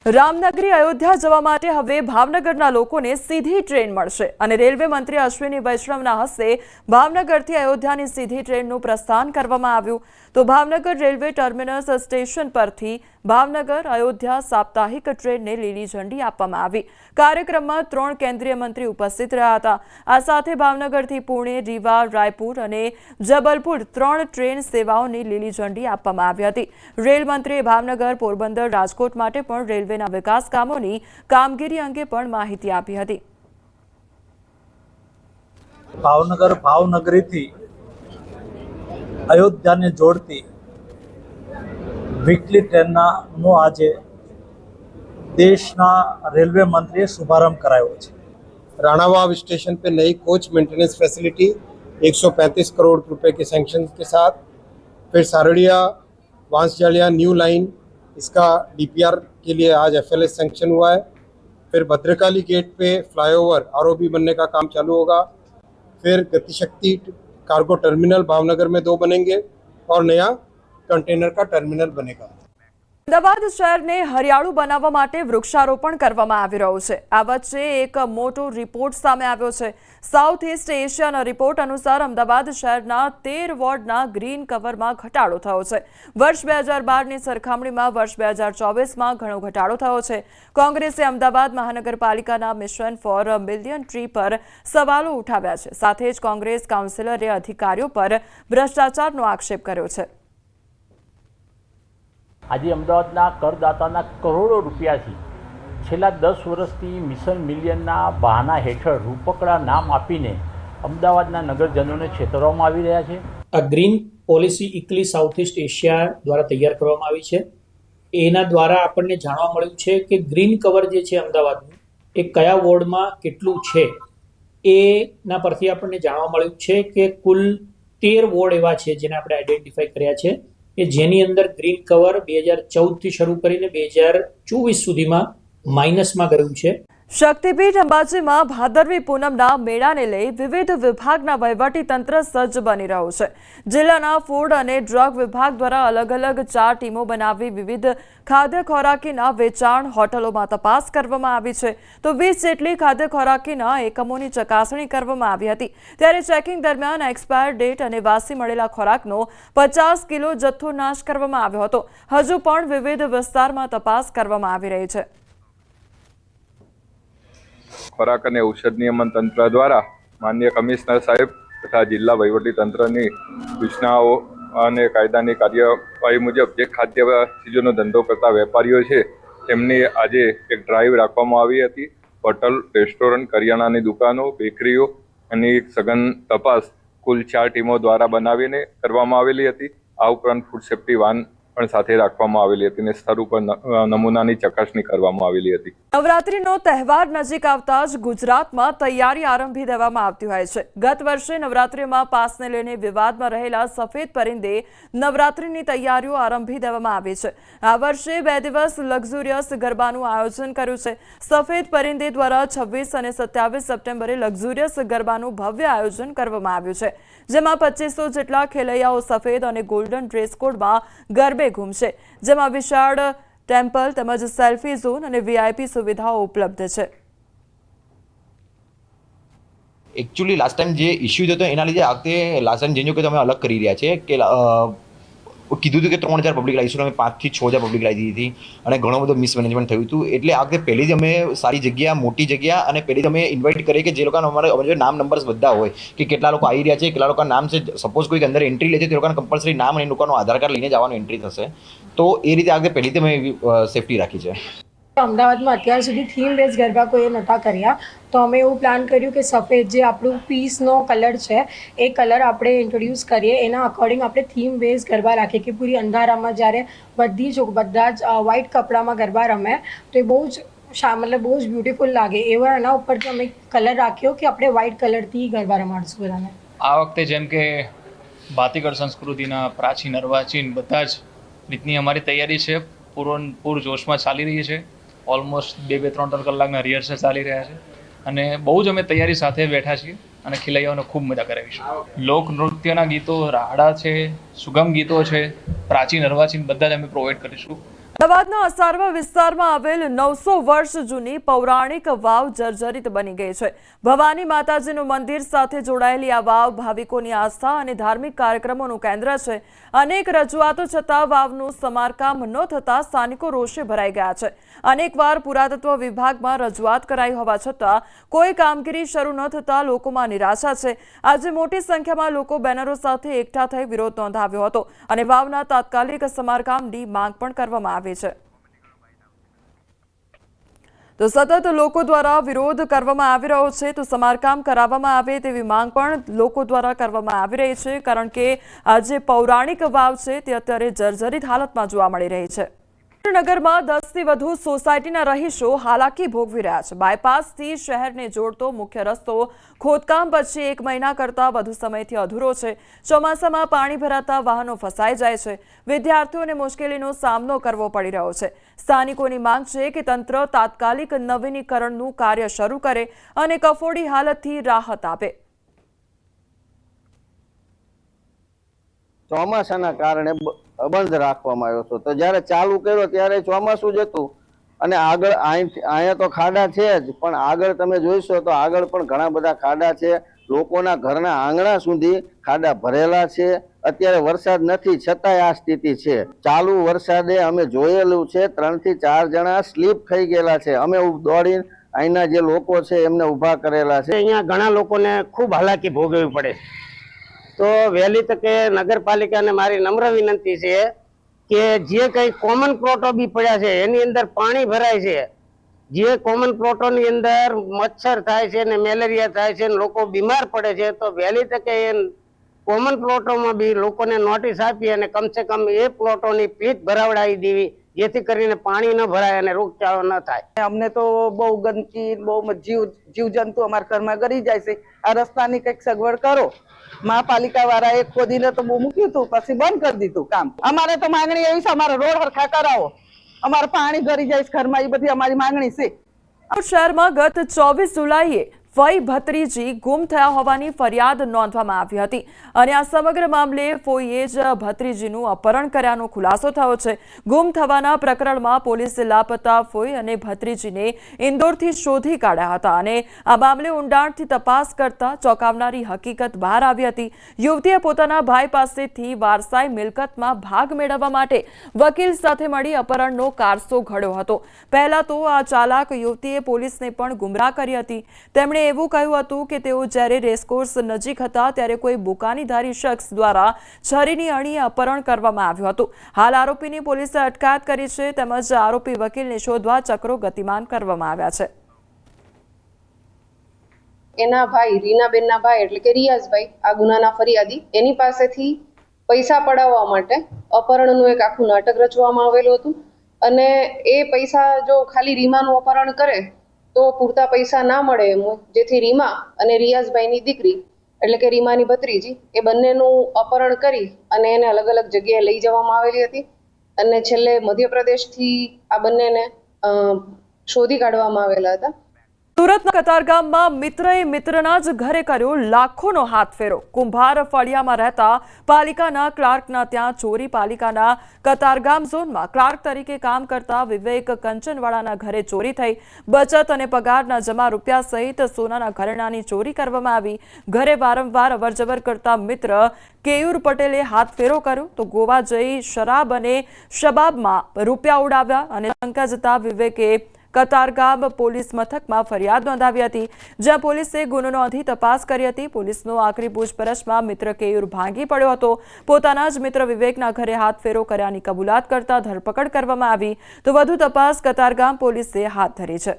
રામનગરી અયોધ્યા જવા માટે હવે ભાવનગરના લોકોને સીધી ટ્રેન મળશે અને રેલવે મંત્રી અશ્વિની વૈષ્ણવના હસ્તે ભાવનગરથી અયોધ્યાની સીધી ટ્રેનનું પ્રસ્થાન કરવામાં આવ્યું તો ભાવનગર રેલવે ટર્મિનસ સ્ટેશન પરથી ભાવનગર અયોધ્યા સાપ્તાહિક ટ્રેનને લીલી ઝંડી આપવામાં આવી। કાર્યક્રમમાં 3 કેન્દ્રીય મંત્રી ઉપસ્થિત રહ્યા હતા। આ સાથે ભાવનગરથી પુણે, રીવા, રાયપુર અને જબલપુર 3 ટ્રેન સેવાઓની લીલી ઝંડી આપવામાં આવી હતી। રેલ મંત્રીએ ભાવનગર, પોરબંદર, રાજકોટ માટે પણ રેલવેના વિકાસ કામોની કામગીરી અંગે પણ માહિતી આપી હતી। ભાવનગરીથી અયોધ્યાને જોડતી વીકલી ટ્રેનનો આજે દેશના રેલવે મંત્રીએ શુભારંभ करायो है। राणावाव स्टेशन पे नई कोच मेंटेनेंस फैसिलिटी 135 करोड़ रुपए के सैंक्शन के साथ, फिर सारड़िया वांसजालिया न्यू लाइन, इसका डीपीआर के लिए आज एफएलएस सैंक्शन हुआ है। फिर भद्रकाली गेट पे फ्लाईओवर आरओबी बनने का काम चालू होगा। फिर गतिशक्ति कार्गो टर्मिनल भावनगर में 2 बनेंगे और नया कंटेनर का टर्मिनल बनेगा। અમદાવાદ શહેરને હરિયાળું બનાવવા માટે વૃક્ષારોપણ કરવામાં આવી રહ્યું છે। આ વચ્ચે એક મોટો રિપોર્ટ સામે આવ્યો છે। સાઉથ ઇસ્ટ એશિયાના રિપોર્ટ અનુસાર અમદાવાદ શહેરના 13 વોર્ડના ગ્રીન કવરમાં ઘટાડો થયો છે। વર્ષ 2012ની સરખામણીમાં વર્ષ 2024માં ઘણો ઘટાડો થયો છે। કોંગ્રેસે અમદાવાદ મહાનગરપાલિકાના મિશન ફોર મિલિયન ટ્રી પર સવાલો ઉઠાવ્યા છે। સાથે જ કોંગ્રેસ કાઉન્સિલરે અધિકારીઓ પર ભ્રષ્ટાચારનો આક્ષેપ કર્યો છે। આજે અમદાવાદના કરદાતાના કરોડો રૂપિયાથી છેલ્લા 10 વર્ષથી મિશન મિલિયનના બહાના હેઠળ રૂપકડા નામ આપીને અમદાવાદના નગરજનોને છેતરવામાં આવી રહ્યા છે। આ green policy ICLEI South East Asia દ્વારા તૈયાર કરવામાં આવી છે। એના દ્વારા આપણને જાણવા મળ્યું છે કે ગ્રીન કવર જે છે અમદાવાદનું એ કયા વોર્ડમાં કેટલું છે એના પરથી આપણને જાણવા મળ્યું છે કે કુલ 13 વોર્ડ એવા છે જેને આપણે આઈડેન્ટિફાઈ કર્યા છે કે જેની અંદર ગ્રીન કવર 2014થી શરૂ કરીને 2024 સુધીમાં માઇનસમાં ગયું છે। શક્તિપીઠ અંબાજીમાં ભાદરવી પૂનમના મેળાને લઈ વિવિધ વિભાગના વહીવટી તંત્ર સજ્જ બની રહ્યું છે। જિલ્લાના ફૂડ અને ડ્રગ વિભાગ દ્વારા અલગ અલગ 4 ટીમો બનાવી વિવિધ ખાદ્ય ખોરાકીના વેચાણ હોટલોમાં તપાસ કરવામાં આવી છે તો 20 જેટલી ખાદ્ય ખોરાકીના એકમોની ચકાસણી કરવામાં આવી હતી। ત્યારે ચેકિંગ દરમિયાન એક્સપાયર ડેટ અને વાસી મળેલા ખોરાકનો 50 કિલો જથ્થો નાશ કરવામાં આવ્યો હતો। હજુ પણ વિવિધ વિસ્તારમાં તપાસ કરવામાં આવી રહી છે। ખોરાક અને ઔષધ નિયમન તંત્ર દ્વારા માનનીય કમિશનર સાહેબ તથા જિલ્લા વહીવટી તંત્રની સૂચનાઓ અને કાયદાની કાર્યવાહી મુજબ જે ખાદ્ય ચીજોનો ધંધો કરતા વેપારીઓ છે તેમની આજે એક ડ્રાઈવ રાખવામાં આવી હતી। હોટલ, રેસ્ટોરન્ટ, કરિયાણાની દુકાનો, બેકરીઓ અને સઘન તપાસ કુલ 4 ટીમો દ્વારા બનાવીને કરવામાં આવેલી હતી। આ ઉપરાંત ફૂડ સેફ્ટી વાન પણ સાથે રાખવામાં આવેલી હતી અને સ્થળ ઉપર નમૂનાની ચકાસણી કરવામાં આવેલી હતી। નવરાત્રીનો તહેવાર નજીક આવતા જ ગુજરાતમાં તૈયારી આરંભી દેવામાં આવતી હોય છે। ગત વર્ષે નવરાત્રીમાં પાસને લઈને વિવાદમાં રહેલા સફેદ પરિંદે નવરાત્રીની તૈયારીઓ આરંભી દેવામાં આવી છે। આ વર્ષે 2 દિવસ લક્ઝુરિયસ ગરબાનું આયોજન કર્યું છે। સફેદ પરિંદે દ્વારા 26 અને 27 સપ્ટેમ્બરે લક્ઝુરિયસ ગરબાનું ભવ્ય આયોજન કરવામાં આવ્યું છે જેમાં 2500 જેટલા ખેલૈયાઓ સફેદ અને ગોલ્ડન ડ્રેસ કોડમાં ગરબે ઘૂમશે જેમાં વિશાળ ટેમ્પલ તેમજ સેલ્ફી ઝોન અને વીઆઈપી સુવિધાઓ ઉપલબ્ધ છે। एक्चुअली लास्ट टाइम जे इश्यू थयो एना लीधे आखते लास्ट टाइम जेनो के तमे अलग करी रह्या छे के कीधुं हतुं के 3000 पब्लिक लाईशुं अमे 5 થી 6000 पब्लिक लाई दीधी थी अने घणो बधो मिसमेनेजमेंट थयुं हतुं एटले आखते पहेली ज अमे सारी जग्या मोटी जग्या अने पहेली ज अमे इन्वाइट करे के जे लोकोने अमारे नाम नंबर्स बधा होय के केटला लोको आई रह्या छे केटला लोकोना नाम छे सपोज कोई अंदर एंट्री ले छे तो लोकोने कंपल्सरी नाम अने लोकोनो आधार कार्ड लईने जवानो एंट्री थशे तो ए रीते आखते पहेली ज अमे सेफ्टी राखी छे। અમદાવાદમાં અત્યાર સુધી થીમ બેઝ ગરબા કોઈએ નહોતા કર્યા તો અમે એવું પ્લાન કર્યું કે સફેદ જે આપણું પીસનો કલર છે એ કલર આપણે ઇન્ટ્રોડ્યુસ કરીએ એના અકોર્ડિંગ આપણે થીમ બેઝ ગરબા રાખીએ કે પૂરી અંધારામાં જ્યારે બધા જ વ્હાઇટ કપડામાં ગરબા રમે તો એ બહુ જ મતલબ બહુ જ બ્યુટીફુલ લાગે એવા એના ઉપરથી અમે કલર રાખ્યો કે આપણે વ્હાઇટ કલરથી ગરબા રમાડશું બધાને। આ વખતે જેમ કે ભાતીગળ સંસ્કૃતિના પ્રાચીન અર્વાચીન બધા જ રીતની અમારી તૈયારી છે પૂર જોશમાં ચાલી રહી છે। ઓલમોસ્ટ 2-3 કલાકના રિહર્સલ ચાલી રહ્યા છે અને બહુ જ અમે તૈયારી સાથે બેઠા છીએ અને ખેલૈયાઓને ખૂબ મજા કરાવીશું। લોકનૃત્યના ગીતો, રાહડા છે, સુગમ ગીતો છે, પ્રાચીન અર્વાચીન બધા જ અમે પ્રોવાઈડ કરીશું અમદાવાદના અસારવા વિસ્તારમાં આવેલ 900 વર્ષ જૂની પૌરાણિક વાવ જર્જરિત બની ગઈ છે. ભવાની માતાજીનું મંદિર સાથે જોડાયેલી આ વાવ ભાવિકોની આસ્થા અને ધાર્મિક કાર્યક્રમોનું કેન્દ્ર છે. અનેક રજૂઆતો છતાં વાવનું સમારકામ ન થતાં સ્થાનિકો રોષે ભરાઈ ગયા છે. અનેકવાર પુરાતત્વ વિભાગમાં રજૂઆત કરાઈ હોવા છતાં કોઈ કામગીરી શરૂ ન થતાં લોકોમાં નિરાશા છે. આજે મોટી સંખ્યામાં લોકો બેનરો સાથે એકઠા થઈ વિરોધ નોંધાવ્યો હતો અને વાવના તાત્કાલિક સમારકામની માંગ પણ કરવામાં આવી છે. તો સતત લોકો દ્વારા વિરોધ કરવામાં આવી રહ્યો છે, તો સમારકામ કરાવવામાં આવે તેવી માંગ પણ લોકો દ્વારા કરવામાં આવી રહી છે, કારણ કે આ જે પૌરાણિક વાવ છે તે અત્યારે જર્જરિત હાલતમાં જોવા મળી રહી છે. નગરમાં 10 થી વધુ સોસાયટીના રહીશો હાલાકી ભોગવી રહ્યા છે. બાયપાસથી શહેરને જોડતો મુખ્ય રસ્તો ખોદકામ પછી 1 મહિના કરતાં વધુ સમયથી અધૂરો છે. ચોમાસામાં પાણી ભરાતા વાહનો ફસાઈ જાય છે. વિદ્યાર્થીઓને મુશ્કેલીનો સામનો કરવો પડી રહ્યો છે. સ્થાનિકોની માંગ છે કે તંત્ર તાત્કાલિક નવીનીકરણનું કાર્ય શરૂ કરે અને કફોડી હાલતથી રાહત આપે. ચોમાસાના કારણે બંધ રાખવામાં આવ્યો હતો, તો જ્યારે ચાલુ કર્યો ત્યારે ચોમાસું જ હતું અને આગળ અહીંયા તો ખાડા છે જ, પણ આગળ તમે જોઈશો તો આગળ પણ ઘણા બધા ખાડા છે. લોકોના ઘરના આંગણા સુધી ખાડા ભરેલા છે. અત્યારે વરસાદ નથી છતાંય આ સ્થિતિ છે. ચાલુ વરસાદે અમે જોયેલું છે 3 થી 4 જણા સ્લીપ થઈ ગયેલા છે. અમે દોડીને અહીંના જે લોકો છે એમને ઊભા કરેલા છે. અહીંયા ઘણા લોકોને ખૂબ હાલાકી ભોગવવી પડે. તો વહેલી તકે નગરપાલિકાને મારી નમ્ર વિનંતી છે કે જે કંઈ કોમન પ્લોટો બી પડ્યા છે એની અંદર પાણી ભરાય છે. જે કોમન પ્લોટોની અંદર મચ્છર થાય છે ને મેલેરિયા થાય છે ને લોકો બીમાર પડે છે, તો વહેલી તકે એ કોમન પ્લોટોમાં બી લોકોને નોટિસ આપી અને કમસે કમ એ પ્લોટોની પ્લીટ ભરાવડાવી દેવી, જેથી કરીને પાણી ન ભરાય અને રોગચાળો ન થાય. અમને તો બહુ ગંદકી, બહુ જીવજંતુ અમારા ઘરમાં ગરી જાય છે. આ રસ્તાની કંઈક સગવડ કરો. મહાપાલિકા વાળાએ ખોદીને તો બહુ મૂક્યું હતું, પછી બંધ કરી દીધું કામ. અમારે તો માંગણી એવી છે, અમારે રોડ હરખા કરાવો, અમારે પાણી ગરી જાય છે ઘરમાં, એ બધી અમારી માંગણી છે. શહેરમાં ગત 24 જુલાઈએ ફઈ ભત્રીજી ગુમ થયા હોવાની ફરિયાદ નોંધવામાં આવી હતી અને આ સમગ્ર મામલે ફોઈએ જ ભત્રીજીનું અપહરણ કર્યાનો ખુલાસો થયો છે. ગુમ થવાના પ્રકરણમાં પોલીસે લાપતા ફોઈ અને ભત્રીજીને ઇન્દોરથી શોધી કાઢ્યા હતા અને આ મામલે ઊંડાણથી તપાસ કરતા ચોંકાવનારી હકીકત બહાર આવી હતી. યુવતીએ પોતાના ભાઈ પાસેથી વારસાઈ મિલકતમાં ભાગ મેળવવા માટે વકીલ સાથે મળી અપહરણનો કારસો ઘડ્યો હતો. પહેલા તો આ ચાલાક યુવતીએ પોલીસને પણ ગુમરાહ કરી હતી. તેમણે એવું કહ્યું હતું કે તેઓ જ્યારે રેસકોર્સ નજીક હતા ત્યારે કોઈ બુકાનીધારી શખ્સ દ્વારા છરીની અણીએ અપહરણ કરવામાં આવ્યું હતું. હાલ આરોપીની પોલીસે અટકાયત કરી છે, તેમજ આરોપી વકીલને શોધવા ચક્રો ગતિમાન કરવામાં આવ્યા છે. એના ભાઈ રીનાબેનના ભાઈ એટલે કે રિયાઝભાઈ, આ ગુનાના ફરિયાદી, એની પાસેથી પૈસા પડાવવા માટે અપહરણનું એક આખું નાટક રચવામાં આવેલું હતું અને એ પૈસા જો ખાલી રીમાનું અપહરણ કરે તો પૂરતા પૈસા ના મળે એમ, જેથી રીમા અને રિયાઝભાઈની દીકરી એટલે કે રીમાની ભત્રીજી એ બંનેનું અપહરણ કરી અને એને અલગ અલગ જગ્યાએ લઈ જવામાં આવેલી હતી અને છેલ્લે મધ્યપ્રદેશથી આ બંનેને શોધી કાઢવામાં આવેલા હતા. સુરતના કતારગામમાં મિત્રએ મિત્રના જ ઘરે કર્યો લાખોનો હાથ ફેરો. કુંભાર ફળિયામાં રહેતા પાલિકાના ક્લાર્કના ત્યાં ચોરી. પાલિકાના કતારગામ ઝોનમાં ક્લાર્ક તરીકે કામ કરતા વિવેક કંચનવાળાના ઘરે ચોરી થઈ. બચત અને પગારના જમા રૂપિયા સહિત સોનાના ઘરેણાની ચોરી કરવામાં આવી. ઘરે વારંવાર અવરજવર કરતા મિત્ર કેયુર પટેલે હાથ ફેરો કર્યો તો ગોવા જઈ શરાબ અને શબાબમાં રૂપિયા ઉડાવ્યા અને શંકા જતા વિવેકે કતારગામ પોલીસ મથકમાં ફરિયાદ નોંધાવી હતી, જ્યાં પોલીસે ગુનો નોંધી તપાસ કરી હતી. પોલીસનો આખરી પૂછપરછમાં મિત્ર કેયુર ભાંગી પડ્યો હતો. પોતાના જ મિત્ર વિવેકના ઘરે હાથ ફેરો કર્યાની કબૂલાત કરતા ધરપકડ કરવામાં આવી, તો વધુ તપાસ કતારગામ પોલીસે હાથ ધરી છે.